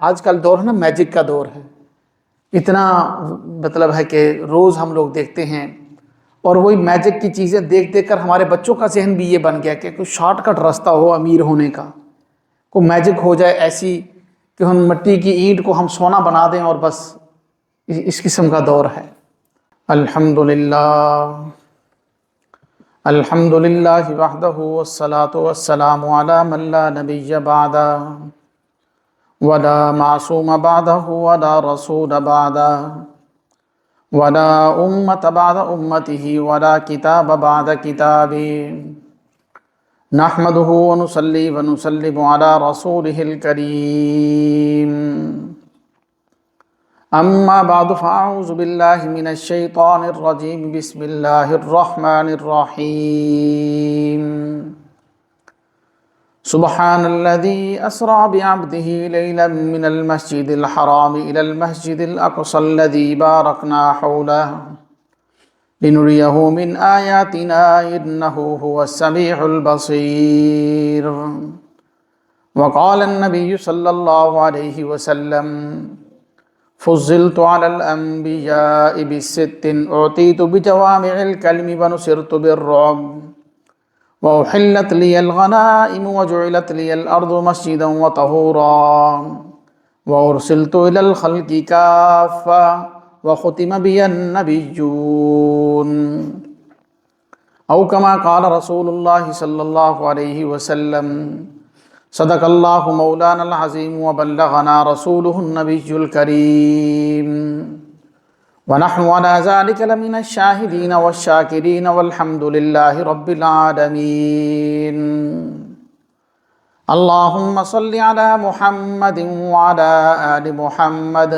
آج کل دور ہے نا میجک کا دور ہے، اتنا مطلب ہے کہ روز ہم لوگ دیکھتے ہیں، اور وہی میجک کی چیزیں دیکھ دیکھ کر ہمارے بچوں کا ذہن بھی یہ بن گیا کہ کوئی شارٹ کٹ راستہ ہو امیر ہونے کا، کوئی میجک ہو جائے ایسی کہ ہم مٹی کی اینٹ کو ہم سونا بنا دیں اور بس، اس قسم کا دور ہے۔ الحمدللہ وحدہ والصلاة والسلام علی من لا نبی بعدہ ولا معصوم بعدہ ولا رسول بعدہ ولا امت بعد امتہ ولا کتاب بعد کتابہ، نحمدہ ونصلی ونسلم علی رسولہ الکریم، اما بعد فاعوذ باللہ من الشیطان الرجیم، بسم اللہ الرحمن الرحیم، سبحان الذی اسری بعبدہ لیلا من المسجد الحرام الى المسجد الاقصى الذی بارکنا حولہ لنریہ من آیاتنا انہ هو السمیع البصیر۔ وقال النبی صلی اللہ علیہ وسلم، فضلت على الانبیاء بست اعطیت بجوامع الکلم ونصرت بالرعب وأحلت لي الغنائم وجعلت لي الأرض مسجدا وطهورا وأرسلت إلى الخلق كافة وختم بي النبيون، أو كما قال رسول الله صلى الله عليه وسلم، صدق الله مولانا العظيم وبلغنا رسوله النبي الكريم، ونحن على ذلك لمن الشاهدين والشاكرين والحمد لله رب العالمين۔ اللهم صل على محمد وعلى آل محمد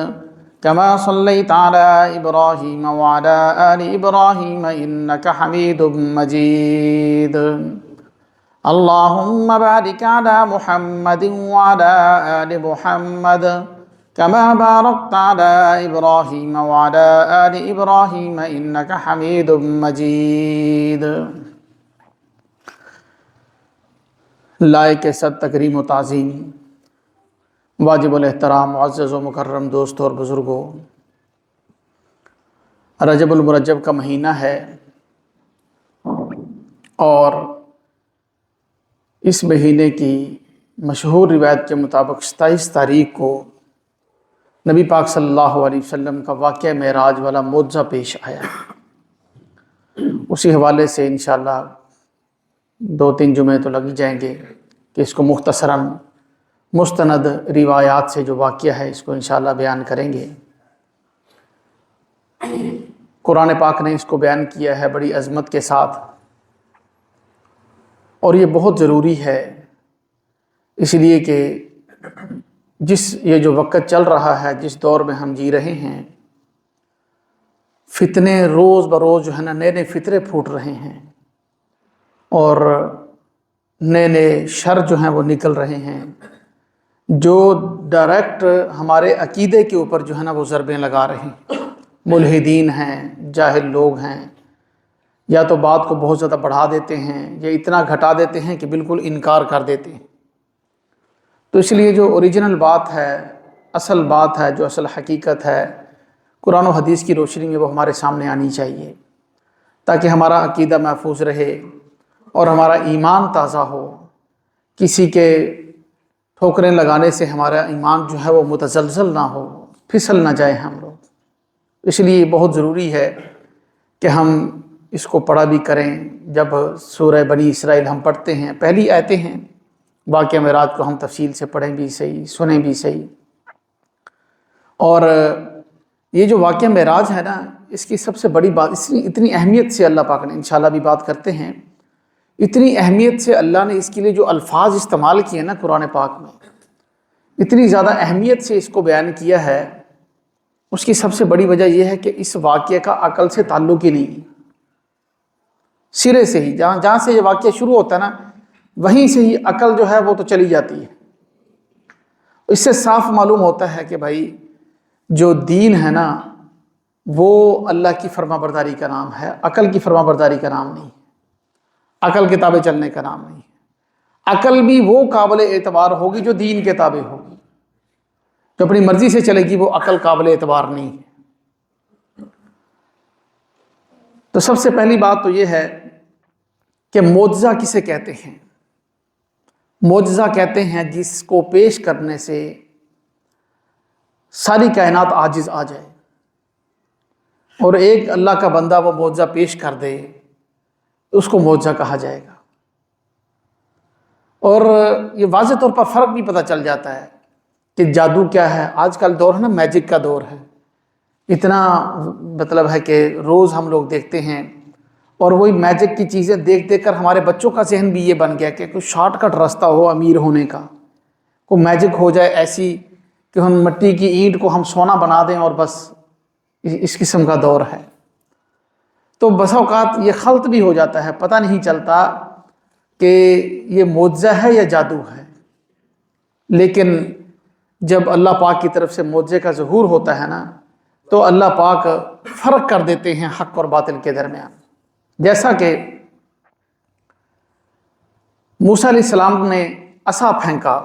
كما صليت على إبراهيم وعلى آل إبراهيم إنك حميد مجيد، اللهم بارك على محمد وعلى آل محمد كما باركت على إبراهيم وعلى آل إبراهيم إنك حميد مجيد۔ لائق صد تکریم و تعظیم، واجب الاحترام، معزز و مکرم دوستوں اور بزرگوں، رجب المرجب کا مہینہ ہے، اور اس مہینے کی مشہور روایت کے مطابق 27 تاریخ کو نبی پاک صلی اللہ علیہ وسلم کا واقعہ معراج والا معجزہ پیش آیا۔ اسی حوالے سے انشاءاللہ 2-3 جمعے تو لگ جائیں گے کہ اس کو مختصراً مستند روایات سے جو واقعہ ہے اس کو انشاءاللہ بیان کریں گے۔ قرآن پاک نے اس کو بیان کیا ہے بڑی عظمت کے ساتھ، اور یہ بہت ضروری ہے، اس لیے کہ یہ جو وقت چل رہا ہے، جس دور میں ہم جی رہے ہیں، فتنے روز بروز جو ہے نا نئے نئے فطرے پھوٹ رہے ہیں، اور نئے نئے شر جو ہیں وہ نکل رہے ہیں، جو ڈائریکٹ ہمارے عقیدے کے اوپر جو ہے نا وہ ضربیں لگا رہے ہیں۔ ملحدین ہیں، جاہل لوگ ہیں، یا تو بات کو بہت زیادہ بڑھا دیتے ہیں یا اتنا گھٹا دیتے ہیں کہ بالکل انکار کر دیتے ہیں۔ تو اس لیے جو اوریجنل بات ہے، اصل بات ہے، جو اصل حقیقت ہے، قرآن و حدیث کی روشنی میں وہ ہمارے سامنے آنی چاہیے، تاکہ ہمارا عقیدہ محفوظ رہے اور ہمارا ایمان تازہ ہو، کسی کے ٹھوکریں لگانے سے ہمارا ایمان جو ہے وہ متزلزل نہ ہو، پھسل نہ جائے ہم لوگ۔ اس لیے بہت ضروری ہے کہ ہم اس کو پڑھا بھی کریں۔ جب سورہ بنی اسرائیل ہم پڑھتے ہیں، پہلی آیتیں ہیں، واقعہ معراج کو ہم تفصیل سے پڑھیں بھی صحیح، سنیں بھی صحیح۔ اور یہ جو واقعہ معراج ہے نا، اس کی سب سے بڑی بات، اتنی اہمیت سے اللہ پاک نے، انشاءاللہ بھی بات کرتے ہیں، اتنی اہمیت سے اللہ نے اس کے لیے جو الفاظ استعمال کیے نا قرآن پاک میں، اتنی زیادہ اہمیت سے اس کو بیان کیا ہے، اس کی سب سے بڑی وجہ یہ ہے کہ اس واقعے کا عقل سے تعلق ہی نہیں، سرے سے ہی جہاں سے یہ واقعہ شروع ہوتا ہے نا، وہیں سے ہی عقل جو ہے وہ تو چلی جاتی ہے۔ اس سے صاف معلوم ہوتا ہے کہ بھائی جو دین ہے نا وہ اللہ کی فرما برداری کا نام ہے، عقل کی فرما برداری کا نام نہیں، عقل کے تابع چلنے کا نام نہیں۔ عقل بھی وہ قابل اعتبار ہوگی جو دین کے تابع ہوگی، جو اپنی مرضی سے چلے گی وہ عقل قابل اعتبار نہیں ہے۔ تو سب سے پہلی بات تو یہ ہے کہ معجزہ کسے کہتے ہیں؟ معجزہ کہتے ہیں جس کو پیش کرنے سے ساری کائنات عاجز آ جائے، اور ایک اللہ کا بندہ وہ معجزہ پیش کر دے اس کو معجزہ کہا جائے گا۔ اور یہ واضح طور پر فرق بھی پتہ چل جاتا ہے کہ جادو کیا ہے۔ آج کل دور ہے نا، میجک کا دور ہے، اتنا مطلب ہے کہ روز ہم لوگ دیکھتے ہیں، اور وہی میجک کی چیزیں دیکھ دیکھ کر ہمارے بچوں کا ذہن بھی یہ بن گیا کہ کوئی شارٹ کٹ راستہ ہو امیر ہونے کا، کوئی میجک ہو جائے ایسی کہ ہم مٹی کی اینٹ کو ہم سونا بنا دیں، اور بس اس قسم کا دور ہے۔ تو بسا اوقات یہ خلط بھی ہو جاتا ہے، پتہ نہیں چلتا کہ یہ معجزہ ہے یا جادو ہے۔ لیکن جب اللہ پاک کی طرف سے معجزے کا ظہور ہوتا ہے نا، تو اللہ پاک فرق کر دیتے ہیں حق اور باطل کے درمیان۔ جیسا کہ موسیٰ علیہ السلام نے عصا پھینکا،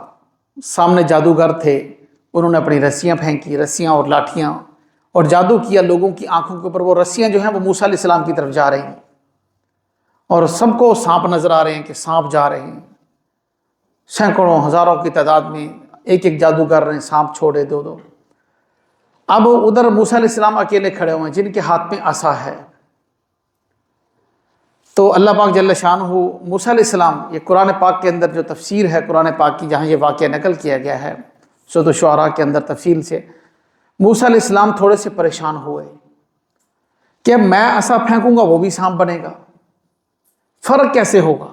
سامنے جادوگر تھے، انہوں نے اپنی رسیاں پھینکی، رسیاں اور لاٹھیاں، اور جادو کیا لوگوں کی آنکھوں کے اوپر۔ وہ رسیاں جو ہیں وہ موسیٰ علیہ السلام کی طرف جا رہی ہیں، اور سب کو سانپ نظر آ رہے ہیں کہ سانپ جا رہے ہیں، سینکڑوں ہزاروں کی تعداد میں ایک ایک جادوگر نے سانپ چھوڑے دو دو۔ اب ادھر موسیٰ علیہ السلام اکیلے کھڑے ہوئے ہیں جن کے ہاتھ میں عصا ہے۔ تو اللہ پاک جل شانہ موسیٰ علیہ السلام، یہ قرآن پاک کے اندر جو تفسیر ہے قرآن پاک کی، جہاں یہ واقعہ نقل کیا گیا ہے سورۃ الشعراء کے اندر تفصیل سے، موسیٰ علیہ السلام تھوڑے سے پریشان ہوئے کہ میں عصا پھینکوں گا وہ بھی سانپ بنے گا، فرق کیسے ہوگا؟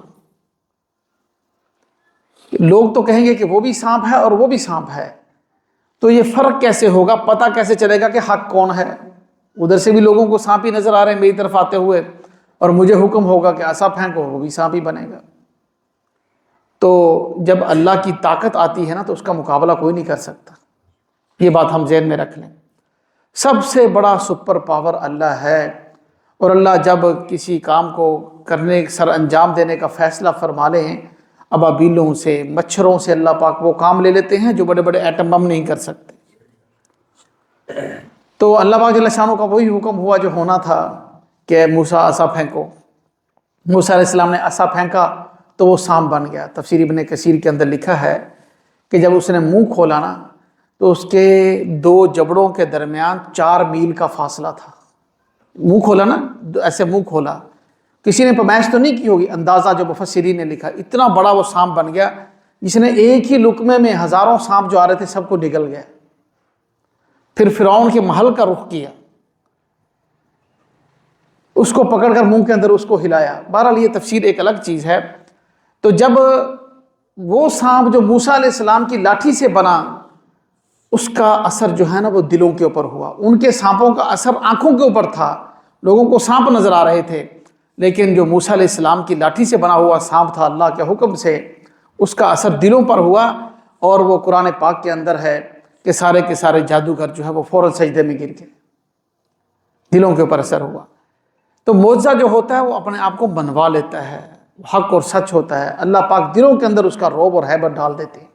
لوگ تو کہیں گے کہ وہ بھی سانپ ہے اور وہ بھی سانپ ہے، تو یہ فرق کیسے ہوگا؟ پتہ کیسے چلے گا کہ حق کون ہے؟ ادھر سے بھی لوگوں کو سانپ ہی نظر آ رہے ہیں میری طرف آتے ہوئے، اور مجھے حکم ہوگا کہ عصا پھینکو، وہ بھی سانپ ہی بنے گا۔ تو جب اللہ کی طاقت آتی ہے نا تو اس کا مقابلہ کوئی نہیں کر سکتا، یہ بات ہم ذہن میں رکھ لیں۔ سب سے بڑا سپر پاور اللہ ہے، اور اللہ جب کسی کام کو کرنے سر انجام دینے کا فیصلہ فرما لیں، ابابیلوں سے، مچھروں سے اللہ پاک وہ کام لے لیتے ہیں جو بڑے بڑے ایٹم بم نہیں کر سکتے۔ تو اللہ پاک جل شانہ کا وہی حکم ہوا جو ہونا تھا کہ موسیٰ عصا پھینکو۔ موسیٰ علیہ السلام نے عصا پھینکا تو وہ سانپ بن گیا۔ تفسیر ابن کثیر کے اندر لکھا ہے کہ جب اس نے منہ کھولا نا تو اس کے دو جبڑوں کے درمیان 4 میل کا فاصلہ تھا۔ منہ کھولا نا، ایسے منہ کھولا، کسی نے پیمائش تو نہیں کی ہوگی، اندازہ جو مفسرین نے لکھا، اتنا بڑا وہ سانپ بن گیا جس نے ایک ہی لقمے میں ہزاروں سانپ جو آ رہے تھے سب کو نگل گیا۔ پھر فرعون کے محل کا رخ کیا، اس کو پکڑ کر منہ کے اندر اس کو ہلایا۔ بہرحال یہ تفسیر ایک الگ چیز ہے۔ تو جب وہ سانپ جو موسیٰ علیہ السلام کی لاٹھی سے بنا، اس کا اثر جو ہے نا وہ دلوں کے اوپر ہوا۔ ان کے سانپوں کا اثر آنکھوں کے اوپر تھا، لوگوں کو سانپ نظر آ رہے تھے، لیکن جو موسیٰ علیہ السلام کی لاٹھی سے بنا ہوا سانپ تھا اللہ کے حکم سے، اس کا اثر دلوں پر ہوا، اور وہ قرآن پاک کے اندر ہے کہ سارے کے سارے جادوگر جو ہے وہ فوراً سجدے میں گر گئے، دلوں کے اوپر اثر ہوا۔ تو معجزہ جو ہوتا ہے وہ اپنے آپ کو بنوا لیتا ہے، حق اور سچ ہوتا ہے، اللہ پاک دلوں کے اندر اس کا رعب اور ہیبت ڈال دیتے ہیں،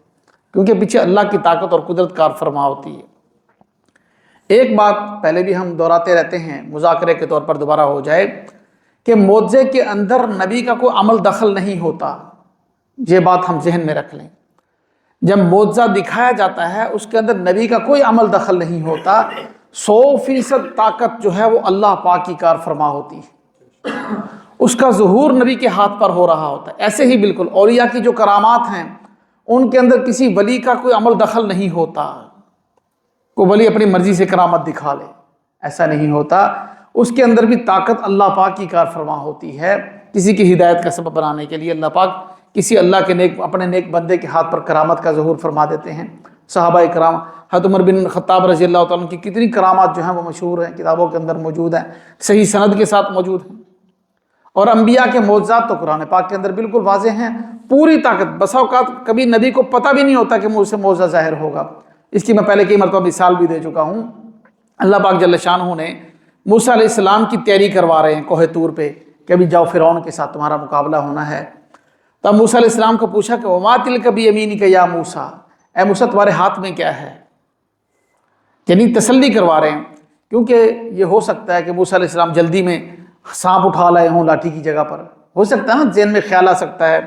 کیونکہ پیچھے اللہ کی طاقت اور قدرت کار فرما ہوتی ہے۔ ایک بات پہلے بھی ہم دہراتے رہتے ہیں، مذاکرے کے طور پر دوبارہ ہو جائے، کہ معجزے کے اندر نبی کا کوئی عمل دخل نہیں ہوتا، یہ بات ہم ذہن میں رکھ لیں۔ جب معجزہ دکھایا جاتا ہے اس کے اندر نبی کا کوئی عمل دخل نہیں ہوتا، 100% طاقت جو ہے وہ اللہ پاک کی کار فرما ہوتی ہے، اس کا ظہور نبی کے ہاتھ پر ہو رہا ہوتا ہے۔ ایسے ہی بالکل اولیاء کی جو کرامات ہیں ان کے اندر کسی ولی کا کوئی عمل دخل نہیں ہوتا، کوئی ولی اپنی مرضی سے کرامت دکھا لے، ایسا نہیں ہوتا۔ اس کے اندر بھی طاقت اللہ پاک کی کار فرما ہوتی ہے، کسی کی ہدایت کا سبب بنانے کے لیے اللہ پاک کسی اللہ کے اپنے نیک بندے کے ہاتھ پر کرامت کا ظہور فرما دیتے ہیں۔ صحابہ کرام، حضرت عمر بن خطاب رضی اللہ تعالیٰ عنہ کی کتنی کرامات جو ہیں وہ مشہور ہیں، کتابوں کے اندر موجود ہیں، صحیح سند کے ساتھ موجود ہیں۔ اور انبیاء کے معجزات تو قرآن پاک کے اندر بالکل واضح ہیں، پوری طاقت۔ بسا اوقات کبھی نبی کو پتہ بھی نہیں ہوتا کہ مجھ سے معجزہ ظاہر ہوگا، اس کی میں پہلے کئی مرتبہ مثال بھی دے چکا ہوں۔ اللہ پاک جل شانہ نے موسیٰ علیہ السلام کی تیاری کروا رہے ہیں کوہ طور پہ کہ ابھی جاؤ فرعون کے ساتھ تمہارا مقابلہ ہونا ہے۔ تب موسیٰ علیہ السلام کو پوچھا کہ وما تلک بیمینک یا موسیٰ، اے موسیٰ تمہارے ہاتھ میں کیا ہے؟ یعنی تسلی کروا رہے ہیں، کیونکہ یہ ہو سکتا ہے کہ موسیٰ علیہ السلام جلدی میں سانپ اٹھا لائے ہوں لاٹھی کی جگہ پر، ہو سکتا ہے نا، ذہن میں خیال آ سکتا ہے۔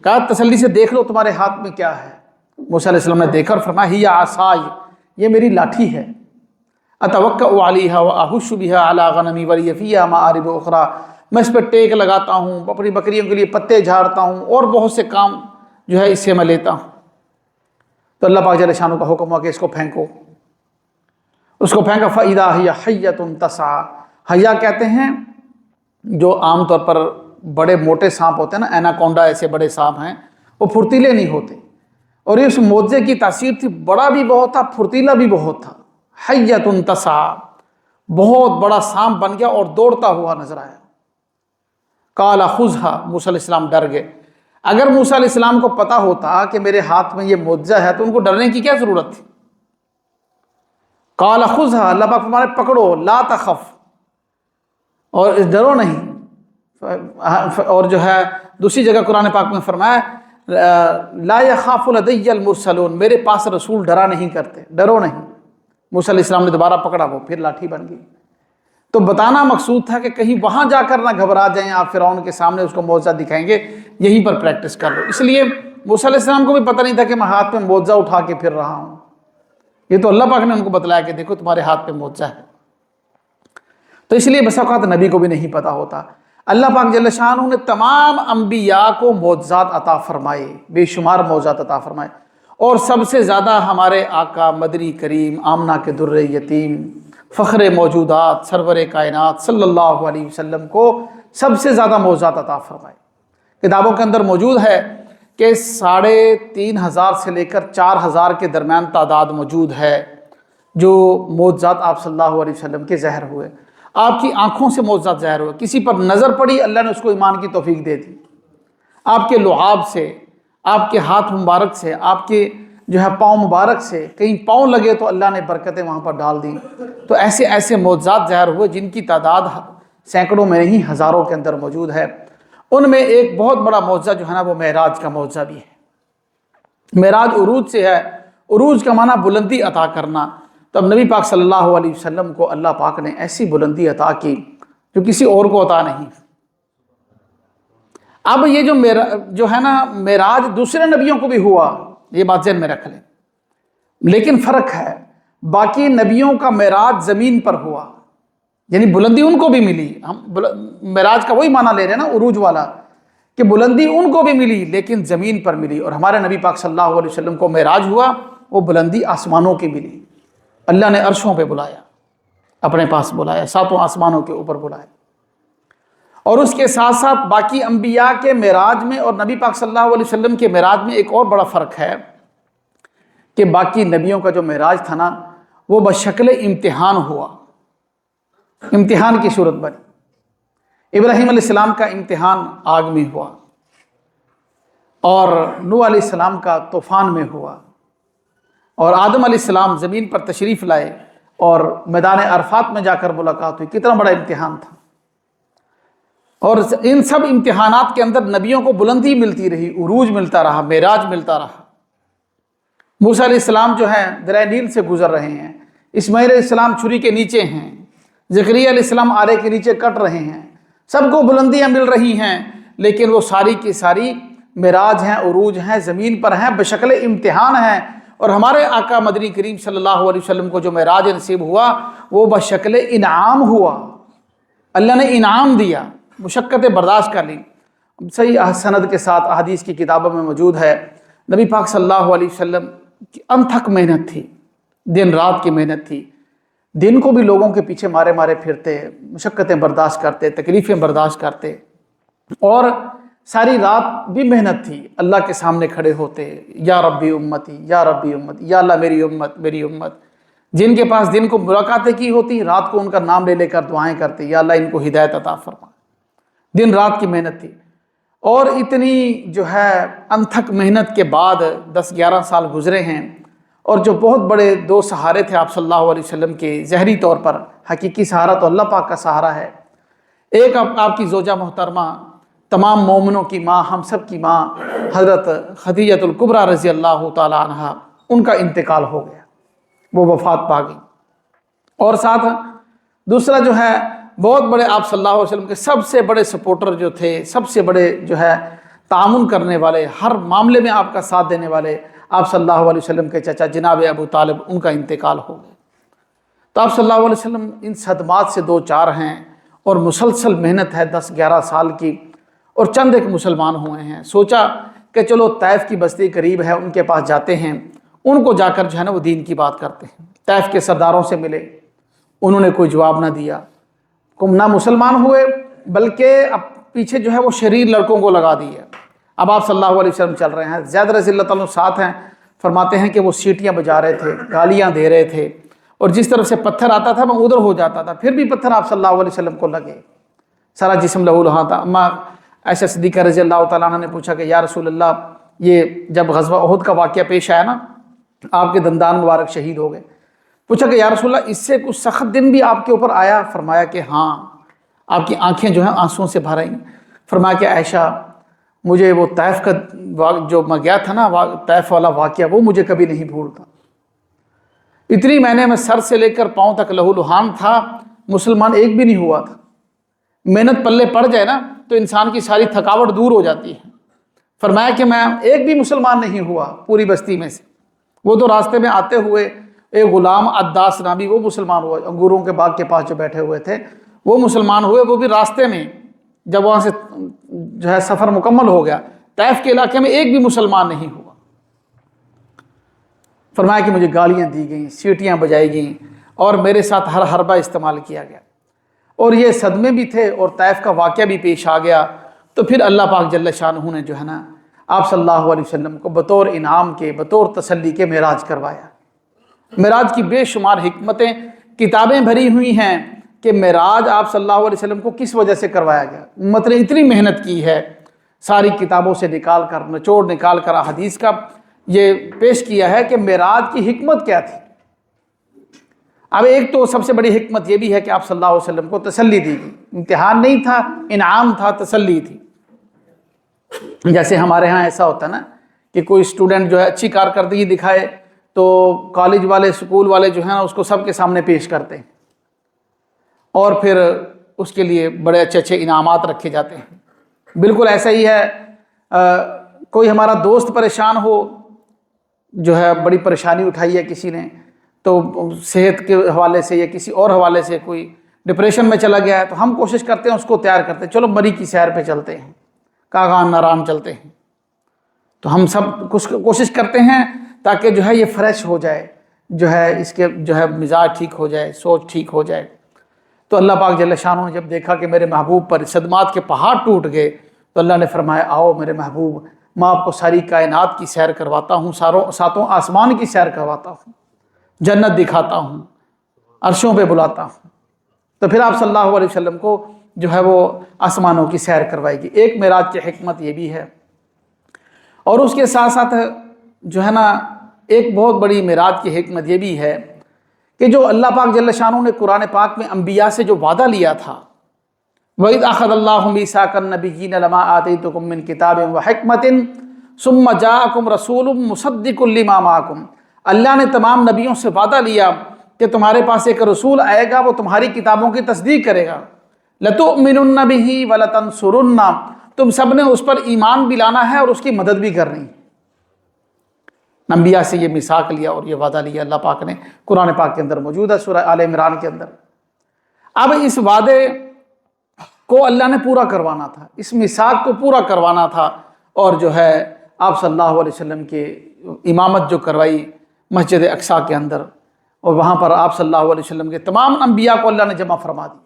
کہا تسلی سے دیکھ لو تمہارے ہاتھ میں کیا ہے۔ موسیٰ علیہ السلام نے دیکھا اور فرمایا ہی عصای، یہ میری لاٹھی ہے، اتوکأ علیہا واحش بہا علی غنمی ولی فیہا مآرب اخری، میں اس پہ ٹیک لگاتا ہوں، اپنی بکریوں کے لیے پتے جھاڑتا ہوں، اور بہت سے کام جو ہے اس سے میں لیتا ہوں۔ تو اللہ پاک جل شانہ کا حکم ہوا کہ اس کو پھینکو۔ اس کو پھینکا فَإِذَا هِيَ حَيَّةٌ تَسْعَىٰ، حیا کہتے ہیں جو عام طور پر بڑے موٹے سانپ ہوتے ہیں نا، ایناکونڈا ایسے بڑے سانپ ہیں، وہ پھرتیلے نہیں ہوتے، اور یہ اس معجزے کی تاثیر تھی، بڑا بھی بہت تھا، پھرتیلا بھی بہت تھا۔ حَيَّةٌ تَسْعَىٰ، بہت بڑا سانپ بن گیا اور دوڑتا ہوا نظر آیا۔ قَالَ خُذْهَا، موسیٰ علیہ السلام ڈر گئے۔ اگر موسیٰ علیہ السلام کو پتا ہوتا کہ میرے ہاتھ میں یہ معجزہ ہے تو ان کو ڈرنے کی کیا ضرورت تھی؟ قَالَ خُذْهَا، اللہ پاک فرمانے پکڑو، لا تخف، اور ڈرو نہیں۔ اور جو ہے دوسری جگہ قرآن پاک میں فرمایا لا يخاف لدي المرسلون، میرے پاس رسول ڈرا نہیں کرتے، ڈرو نہیں۔ موسیٰ علیہ السلام نے دوبارہ پکڑا، وہ پھر لاٹھی بن گئی۔ تو بتانا مقصود تھا کہ کہیں وہاں جا کر نہ گھبرا جائیں آپ، فرعون کے سامنے اس کو معجزہ دکھائیں گے، یہیں پر پریکٹس کر لو۔ اس لیے موسیٰ علیہ السلام کو بھی پتہ نہیں تھا کہ میں ہاتھ میں معجزہ اٹھا کے پھر رہا ہوں، یہ تو اللہ پاک نے ان کو بتلایا کہ دیکھو تمہارے ہاتھ پہ معجزہ ہے۔ تو اس لیے بس اوقات نبی کو بھی نہیں پتا ہوتا۔ اللہ پاک جل شانہ نے تمام انبیاء کو معجزات عطا فرمائے، بے شمار معجزات عطا فرمائے، اور سب سے زیادہ ہمارے آقا مدنی کریم آمنہ کے در یتیم فخر موجودات سرور کائنات صلی اللہ علیہ وسلم کو سب سے زیادہ معجزات عطا فرمائے۔ کتابوں کے اندر موجود ہے کہ 3500 سے لے کر 4000 کے درمیان تعداد موجود ہے جو معجزات آپ صلی اللہ علیہ وسلم کے ظاہر ہوئے۔ آپ کی آنکھوں سے معجزات ظاہر ہوئے، کسی پر نظر پڑی اللہ نے اس کو ایمان کی توفیق دے دی، آپ کے لعاب سے، آپ کے ہاتھ مبارک سے، آپ کے جو ہے پاؤں مبارک سے، کہیں پاؤں لگے تو اللہ نے برکتیں وہاں پر ڈال دیں۔ تو ایسے ایسے معجزات ظاہر ہوئے جن کی تعداد سینکڑوں میں نہیں ہزاروں کے اندر موجود ہے۔ ان میں ایک بہت بڑا معجزہ جو ہے نا وہ معراج کا معجزہ بھی ہے۔ معراج عروج سے ہے، عروج کا معنی بلندی عطا کرنا۔ تو اب نبی پاک صلی اللہ علیہ وسلم کو اللہ پاک نے ایسی بلندی عطا کی جو کسی اور کو عطا نہیں۔ اب یہ جو ہے نا معراج دوسرے نبیوں کو بھی ہوا، یہ بات ذہن میں رکھ لیں، لیکن فرق ہے، باقی نبیوں کا معراج زمین پر ہوا، یعنی بلندی ان کو بھی ملی۔ ہم معراج کا وہی معنی لے رہے ہیں نا عروج والا، کہ بلندی ان کو بھی ملی لیکن زمین پر ملی، اور ہمارے نبی پاک صلی اللہ علیہ وسلم کو معراج ہوا، وہ بلندی آسمانوں کی ملی۔ اللہ نے عرشوں پہ بلایا، اپنے پاس بلایا، ساتوں آسمانوں کے اوپر بلایا۔ اور اس کے ساتھ ساتھ باقی انبیاء کے معراج میں اور نبی پاک صلی اللہ علیہ وسلم کے معراج میں ایک اور بڑا فرق ہے کہ باقی نبیوں کا جو معراج تھا نا وہ بشکل امتحان ہوا، امتحان کی صورت بنی۔ ابراہیم علیہ السلام کا امتحان آگ میں ہوا، اور نوح علیہ السلام کا طوفان میں ہوا، اور آدم علیہ السلام زمین پر تشریف لائے اور میدان عرفات میں جا کر ملاقات ہوئی۔ کتنا بڑا امتحان تھا، اور ان سب امتحانات کے اندر نبیوں کو بلندی ملتی رہی، عروج ملتا رہا، معراج ملتا رہا۔ موسیٰ علیہ السلام جو ہیں دریائے نیل سے گزر رہے ہیں، اسماعیل علیہ السلام چھری کے نیچے ہیں، زکریا علیہ السلام آرے کے نیچے کٹ رہے ہیں، سب کو بلندیاں مل رہی ہیں، لیکن وہ ساری کی ساری معراج ہیں، عروج ہیں، زمین پر ہیں، بشکل امتحان ہیں۔ اور ہمارے آقا مدنی کریم صلی اللہ علیہ وسلم کو جو معراج نصیب ہوا وہ بشکل انعام ہوا، اللہ نے انعام دیا، مشقتیں برداشت کر لی۔ صحیح سند کے ساتھ احادیث کی کتابوں میں موجود ہے، نبی پاک صلی اللہ علیہ وسلم کی انتھک محنت تھی، دن رات کی محنت تھی، دن کو بھی لوگوں کے پیچھے مارے مارے پھرتے، مشقتیں برداشت کرتے، تکلیفیں برداشت کرتے، اور ساری رات بھی محنت تھی، اللہ کے سامنے کھڑے ہوتے، یا ربی امتی یا ربی امتی، یا اللہ میری امت میری امت۔ جن کے پاس دن کو ملاقاتیں کی ہوتی، رات کو ان کا نام لے لے کر دعائیں کرتے، یا اللہ ان کو ہدایت عطا فرما۔ دن رات کی محنت تھی، اور اتنی جو ہے انتھک محنت کے بعد 10-11 سال گزرے ہیں، اور جو بہت بڑے دو سہارے تھے آپ صلی اللہ علیہ وسلم کے ظاہری طور پر، حقیقی سہارا تو اللہ پاک کا سہارا ہے۔ ایک آپ کی زوجہ محترمہ، تمام مومنوں کی ماں، ہم سب کی ماں حضرت خدیجہ الکبریٰ رضی اللہ تعالی عنہا، ان کا انتقال ہو گیا وہ وفات پا گئی۔ اور ساتھ دوسرا جو ہے بہت بڑے آپ صلی اللہ علیہ وسلم کے سب سے بڑے سپورٹر جو تھے، سب سے بڑے جو ہے تعاون کرنے والے، ہر معاملے میں آپ کا ساتھ دینے والے آپ صلی اللہ علیہ وسلم کے چچا جناب ابو طالب، ان کا انتقال ہو گیا۔ تو آپ صلی اللہ علیہ وسلم ان صدمات سے دو چار ہیں، اور مسلسل محنت ہے 10-11 سال کی، اور چند ایک مسلمان ہوئے ہیں۔ سوچا کہ چلو طائف کی بستی قریب ہے، ان کے پاس جاتے ہیں، ان کو جا کر جو ہے نا وہ دین کی بات کرتے ہیں۔ طائف کے سرداروں سے ملے، انہوں نے کوئی جواب نہ دیا، نہ مسلمان ہوئے، بلکہ اب پیچھے جو ہے وہ شریر لڑکوں کو لگا دیا۔ اب آپ صلی اللہ علیہ وسلم چل رہے ہیں، زید رضی اللہ تعالیٰ ساتھ ہیں، فرماتے ہیں کہ وہ سیٹیاں بجا رہے تھے، گالیاں دے رہے تھے، اور جس طرف سے پتھر آتا تھا میں ادھر ہو جاتا تھا، پھر بھی پتھر آپ صلی اللہ علیہ وسلم کو لگے، سارا جسم لہو لہاں تھا۔ اما عائشہ صدیقہ رضی اللہ تعالیٰ عنہ نے پوچھا کہ یا رسول اللہ، یہ جب غزوہ احد کا واقعہ پیش آیا نا، آپ کے دندان مبارک شہید ہو گئے، پوچھا کہ یا رسول اللہ اس سے کچھ سخت دن بھی آپ کے اوپر آیا؟ فرمایا کہ ہاں، آپ کی آنکھیں جو ہیں آنسوؤں سے بھر آئیں۔ فرمایا کہ عائشہ، مجھے وہ طائف کا جو میں گیا تھا نا، طائف والا واقعہ، وہ مجھے کبھی نہیں بھولتا۔ اتنی میں سر سے لے کر پاؤں تک لہو لہان تھا، مسلمان ایک بھی نہیں ہوا تھا۔ محنت پلے پڑ جائے نا تو انسان کی ساری تھکاوٹ دور ہو جاتی ہے۔ فرمایا کہ میں ایک بھی مسلمان نہیں ہوا پوری بستی میں سے۔ وہ تو راستے میں آتے ہوئے ایک غلام عداس نامی وہ مسلمان ہوا، انگوروں کے باغ کے پاس جو بیٹھے ہوئے تھے وہ مسلمان ہوئے، وہ بھی راستے میں، جب وہاں سے جو ہے سفر مکمل ہو گیا، طائف کے علاقے میں ایک بھی مسلمان نہیں ہوا۔ فرمایا کہ مجھے گالیاں دی گئیں، سیٹیاں بجائی گئیں، اور میرے ساتھ ہر حربہ استعمال کیا گیا، اور یہ صدمے بھی تھے، اور طائف کا واقعہ بھی پیش آ گیا۔ تو پھر اللہ پاک جل شانہ نے جو ہے نا آپ صلی اللہ علیہ وسلم کو بطور انعام کے، بطور تسلی کے معراج کروایا۔ معراج کی بے شمار حکمتیں، کتابیں بھری ہوئی ہیں کہ معراج آپ صلی اللہ علیہ وسلم کو کس وجہ سے کروایا گیا۔ امت نے اتنی محنت کی ہے، ساری کتابوں سے نکال کر، نچوڑ نکال کر احادیث کا یہ پیش کیا ہے کہ معراج کی حکمت کیا تھی۔ اب ایک تو سب سے بڑی حکمت یہ بھی ہے کہ آپ صلی اللہ علیہ وسلم کو تسلی دی گئی، امتحان نہیں تھا، انعام تھا، تسلی تھی۔ جیسے ہمارے ہاں ایسا ہوتا ہے نا کہ کوئی اسٹوڈنٹ جو ہے اچھی کارکردگی دکھائے تو کالج والے، سکول والے جو ہیں نا اس کو سب کے سامنے پیش کرتے ہیں، اور پھر اس کے لیے بڑے اچھے اچھے انعامات رکھے جاتے ہیں۔ بالکل ایسا ہی ہے، کوئی ہمارا دوست پریشان ہو، جو ہے بڑی پریشانی اٹھائی ہے کسی نے، تو صحت کے حوالے سے یا کسی اور حوالے سے کوئی ڈپریشن میں چلا گیا ہے، تو ہم کوشش کرتے ہیں اس کو تیار کرتے ہیں، چلو مری کی سیر پہ چلتے ہیں، کاغان نارام چلتے ہیں۔ تو ہم سب کوشش کرتے ہیں تاکہ جو ہے یہ فریش ہو جائے، جو ہے اس کے جو ہے مزاج ٹھیک ہو جائے، سوچ ٹھیک ہو جائے۔ تو اللہ پاک جل شانہ نے جب دیکھا کہ میرے محبوب پر صدمات کے پہاڑ ٹوٹ گئے، تو اللہ نے فرمایا آؤ میرے محبوب، میں آپ کو ساری کائنات کی سیر کرواتا ہوں، ساتوں آسمان کی سیر کرواتا ہوں، جنت دکھاتا ہوں، عرشوں پہ بلاتا ہوں۔ تو پھر آپ صلی اللہ علیہ وسلم کو جو ہے وہ آسمانوں کی سیر کروائی گی۔ ایک معراج کی حکمت یہ بھی ہے، اور اس کے ساتھ ساتھ جو ہے نا ایک بہت بڑی معراج کی حکمت یہ بھی ہے کہ جو اللہ پاک جل شانہ نے قرآن پاک میں انبیاء سے جو وعدہ لیا تھا، وَإِذْ أَخَذَ اللَّهُ مِيثَاقَ النَّبِيِّينَ لَمَا آتَيْتُكُم مِّن كِتَابٍ وَحِكْمَةٍ ثُمَّ جَاءَكُمْ رَسُولٌ مُصَدِّقٌ لِّمَا مَعَكُمْ، اللہ نے تمام نبیوں سے وعدہ لیا کہ تمہارے پاس ایک رسول آئے گا، وہ تمہاری کتابوں کی تصدیق کرے گا۔ لَتُؤْمِنُنَّ بِهِ وَلَتَنصُرُنَّ، تم سب نے اس پر ایمان بھی لانا ہے اور اس کی مدد بھی کرنی ہے۔ انبیاء سے یہ میثاق لیا اور یہ وعدہ لیا اللہ پاک نے، قرآن پاک کے اندر موجود ہے، سورہ آل عمران کے اندر۔ اب اس وعدے کو اللہ نے پورا کروانا تھا، اس میثاق کو پورا کروانا تھا، اور جو ہے آپ صلی اللہ علیہ وسلم کے امامت جو کروائی مسجد اقصیٰ کے اندر، اور وہاں پر آپ صلی اللہ علیہ وسلم کے تمام انبیاء کو اللہ نے جمع فرما دی،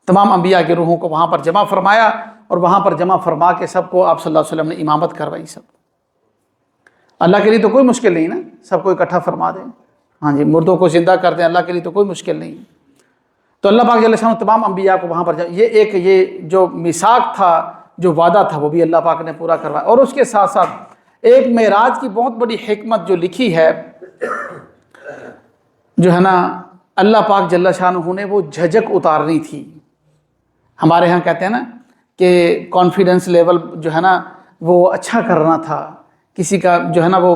تمام انبیاء کی روحوں کو وہاں پر جمع فرمایا، اور وہاں پر جمع فرما کے سب کو آپ صلی اللہ علیہ وسلم نے امامت کروائی۔ سب اللہ کے لیے تو کوئی مشکل نہیں نا، سب کو اکٹھا فرما دیں، ہاں جی، مردوں کو زندہ کر دیں، اللہ کے لیے تو کوئی مشکل نہیں۔ تو اللہ پاک جل شانہ تمام انبیاء کو وہاں پر یہ جو میثاق تھا، جو وعدہ تھا، وہ بھی اللہ پاک نے پورا کروایا۔ اور اس کے ساتھ ساتھ ایک معراج کی بہت بڑی حکمت جو لکھی ہے، جو ہے نا اللہ پاک جل شانہ نے وہ جھجک اتارنی تھی۔ ہمارے ہاں کہتے ہیں نا کہ کانفیڈنس لیول جو ہے نا وہ اچھا کرنا تھا، کسی کا جو ہے نا وہ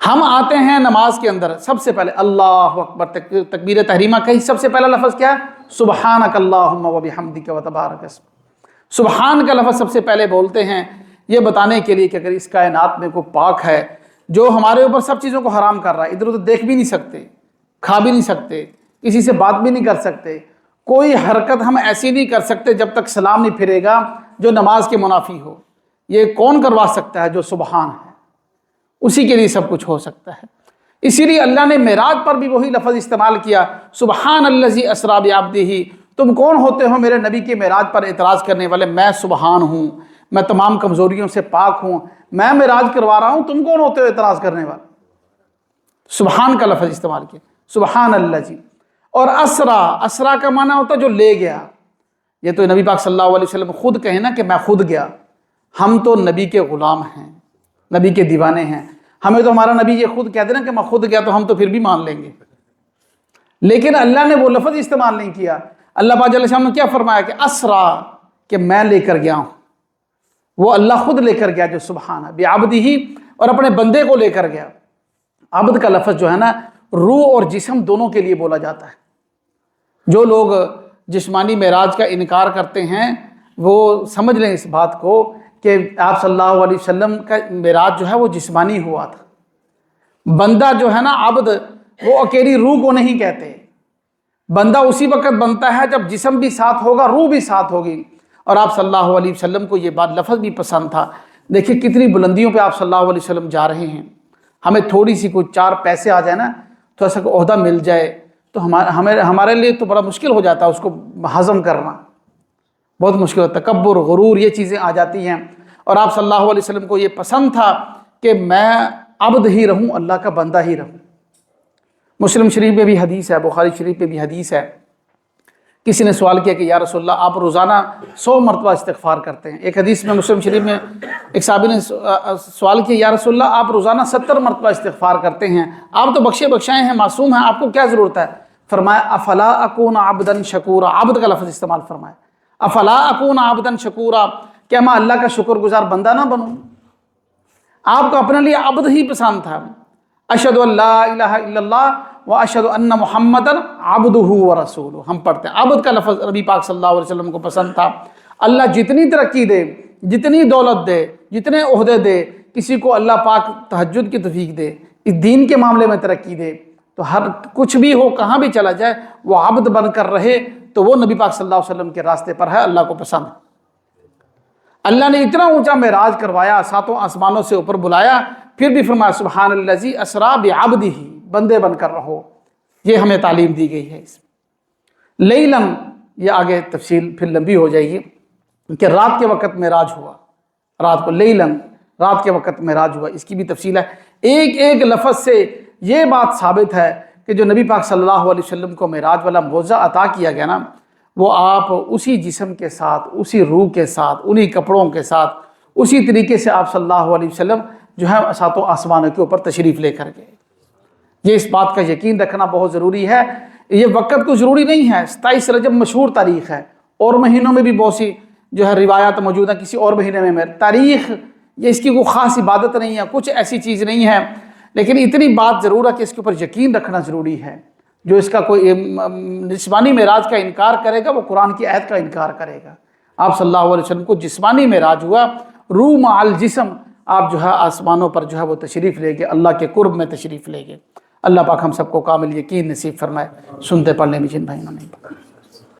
ہم آتے ہیں نماز کے اندر، سب سے پہلے اللہ اکبر تکبیر تحریمہ کہی، سب سے پہلا لفظ کیا ہے؟ سبحانک اللہم و بحمدک و تبارک اسمک۔ سبحان کا لفظ سب سے پہلے بولتے ہیں، یہ بتانے کے لیے کہ اگر اس کائنات میں کوئی پاک ہے جو ہمارے اوپر سب چیزوں کو حرام کر رہا ہے، ادھر ادھر دیکھ بھی نہیں سکتے، کھا بھی نہیں سکتے، کسی سے بات بھی نہیں کر سکتے، کوئی حرکت ہم ایسی نہیں کر سکتے جب تک سلام نہیں پھرے گا جو نماز کے منافی ہو، یہ کون کروا سکتا ہے؟ جو سبحان ہے، اسی کے لیے سب کچھ ہو سکتا ہے۔ اسی لیے اللہ نے معراج پر بھی وہی لفظ استعمال کیا، سبحان الذی اسری بعبدہ۔ تم کون ہوتے ہو میرے نبی کے معراج پر اعتراض کرنے والے؟ میں سبحان ہوں، میں تمام کمزوریوں سے پاک ہوں، میں معراج کروا رہا ہوں، تم کون ہوتے ہو اعتراض کرنے والے؟ سبحان کا لفظ استعمال کیا، سبحان الذی۔ اور اسرا کا معنی ہوتا ہے جو لے گیا۔ یہ تو نبی پاک صلی اللہ علیہ وسلم خود کہیں نا کہ میں خود گیا، ہم تو نبی کے غلام ہیں، نبی کے دیوانے ہیں، ہمیں تو ہمارا نبی یہ خود کہہ دے نا کہ میں خود گیا تو ہم تو پھر بھی مان لیں گے، لیکن اللہ نے وہ لفظ استعمال نہیں کیا۔ اللہ پاک جل شانہ نے کیا فرمایا کہ اسرا، کہ میں لے کر گیا ہوں، وہ اللہ خود لے کر گیا جو سبحان ہے، بعبدہ، اور اپنے بندے کو لے کر گیا۔ عبد کا لفظ جو ہے نا روح اور جسم دونوں کے لیے بولا جاتا ہے۔ جو لوگ جسمانی معراج کا انکار کرتے ہیں وہ سمجھ لیں اس بات کو کہ آپ صلی اللہ علیہ وسلم کا معراج جو ہے وہ جسمانی ہوا تھا۔ بندہ جو ہے نا عبد، وہ اکیلی روح کو نہیں کہتے، بندہ اسی وقت بنتا ہے جب جسم بھی ساتھ ہوگا، روح بھی ساتھ ہوگی۔ اور آپ صلی اللہ علیہ وسلم کو یہ بات لفظ بھی پسند تھا۔ دیکھیں کتنی بلندیوں پہ آپ صلی اللہ علیہ وسلم جا رہے ہیں۔ ہمیں تھوڑی سی کوئی 4 پیسے آ جائے نا، تھوڑا سا کوئی عہدہ مل جائے تو ہمارے لیے تو بڑا مشکل ہو جاتا ہے اس کو ہضم کرنا، بہت مشکل ہوتا ہے، تکبر، غرور، یہ چیزیں آ جاتی ہیں۔ اور آپ صلی اللہ علیہ وسلم کو یہ پسند تھا کہ میں عبد ہی رہوں، اللہ کا بندہ ہی رہوں۔ مسلم شریف میں بھی حدیث ہے، بخاری شریف میں بھی حدیث ہے، کسی نے سوال کیا کہ یا رسول اللہ آپ روزانہ 100 مرتبہ استغفار کرتے ہیں۔ ایک حدیث میں مسلم شریف میں ایک صحابی نے سوال کیا یا رسول اللہ آپ روزانہ 70 مرتبہ استغفار کرتے ہیں، آپ تو بخشے بخشائے ہیں، معصوم ہیں، آپ کو کیا ضرورت ہے؟ فرمایا افلا اکون عبدا شکورا، عبد کا لفظ استعمال فرمایا، افلا اکون عبدا شکورا، کیا میں اللہ کا شکر گزار بندہ نہ بنوں؟ آپ کو اپنے لیے عبد ہی پسند تھا۔ اشہد ان لا الہ الا اللہ واشہد ان محمدا عبدہ ورسولہ، ہم پڑھتے ہیں۔ عبد کا لفظ نبی پاک صلی اللہ علیہ وسلم کو پسند تھا۔ اللہ جتنی ترقی دے، جتنی دولت دے، جتنے عہدے دے، کسی کو اللہ پاک تہجد کی توفیق دے، اس دین کے معاملے میں ترقی دے، تو ہر کچھ بھی ہو، کہاں بھی چلا جائے، وہ عبد بن کر رہے، تو وہ نبی پاک صلی اللہ علیہ وسلم کے راستے پر ہے، اللہ کو پسند ہے۔ اللہ نے اتنا اونچا معراج کروایا، 7 آسمانوں سے اوپر بلایا، پھر بھی فرمایا سبحان الذی اسری بعبدہ، بندے بن کر رہو، یہ ہمیں تعلیم دی گئی ہے۔ اس لیلاً، یہ آگے تفصیل پھر لمبی ہو جائے گی کہ رات کے وقت معراج ہوا، رات کو لیلاً، رات کے وقت معراج ہوا، اس کی بھی تفصیل ہے۔ ایک ایک لفظ سے یہ بات ثابت ہے کہ جو نبی پاک صلی اللہ علیہ وسلم کو معراج والا معجزہ عطا کیا گیا نا، وہ آپ اسی جسم کے ساتھ، اسی روح کے ساتھ، انہی کپڑوں کے ساتھ، اسی طریقے سے آپ صلی اللہ علیہ وسلم جو ہے 7 آسمانوں کے اوپر تشریف لے کر گئے۔ یہ اس بات کا یقین رکھنا بہت ضروری ہے۔ یہ وقت کو ضروری نہیں ہے، 27 رجب مشہور تاریخ ہے، اور مہینوں میں بھی بہت سی جو ہے روایات موجود ہیں، کسی اور مہینے میں تاریخ، یہ اس کی کوئی خاص عبادت نہیں ہے، کچھ ایسی چیز نہیں ہے، لیکن اتنی بات ضرور ہے کہ اس کے اوپر یقین رکھنا ضروری ہے۔ جو اس کا کوئی جسمانی معراج کا انکار کرے گا وہ قرآن کی آیت کا انکار کرے گا۔ آپ صلی اللہ علیہ وسلم کو جسمانی معراج ہوا، روح مع الجسم، آپ جو ہے آسمانوں پر جو ہے وہ تشریف لے گئے، اللہ کے قرب میں تشریف لے گئے۔ اللہ پاک ہم سب کو کامل یقین نصیب فرمائے۔ سنتے پڑھنے میں جن بھائیوں نے